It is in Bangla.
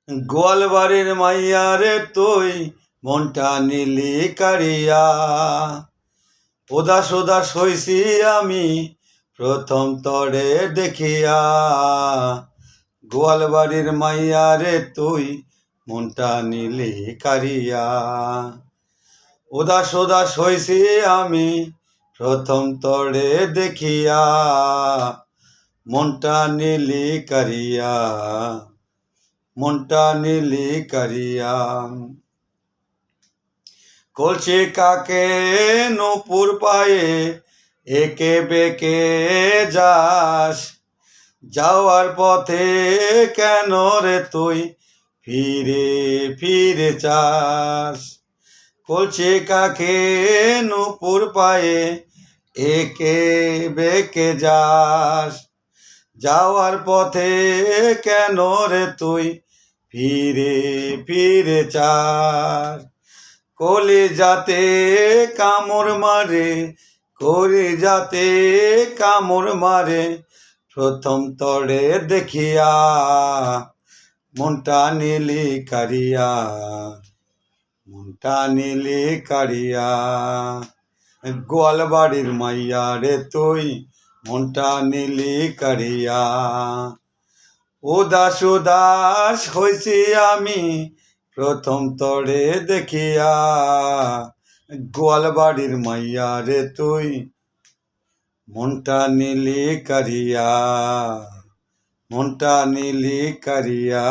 গোয়ালবাড়ির মাইয়া রে তুই মনটা নিলি কারিয়া। উদাস উদাস হইছি আমি প্রথম তরে দেখিয়া। গোয়ালবাড়ির মাইয়া রে তুই মনটা নিলি কারিয়া। উদাস উদাস হইছি আমি প্রথম তরে দেখিয়া। মনটা নিলি কারিয়া, মনটা নিলি কারিয়া। কলসি কাকে নূপুর পায়ে একে বেকে যাস। যাওয়ার পথে কেন রে তুই ফিরে ফিরে চাস। কলসি কাকে নূপুর পায়ে একে বেকে যাস। যাওয়ার পথে কেন রে তুই ফিরে ফিরে চাস। কলিজাতে কামড় মারে, কলিজাতে কামড় মারে প্রথম তরে দেখিয়া। মনটা নিলি কারিয়া, মনটা নিলি কারিয়া। গোয়ালবাড়ির মাইয়া রে তুই মনটা নিলি কারিয়া। উদাস উদাস হইছি আমি প্রথম তরে দেখিয়া। গোয়ালবাড়ির মাইয়া রে তুই মনটা নিলি কারিয়া, মনটা নিলি কারিয়া।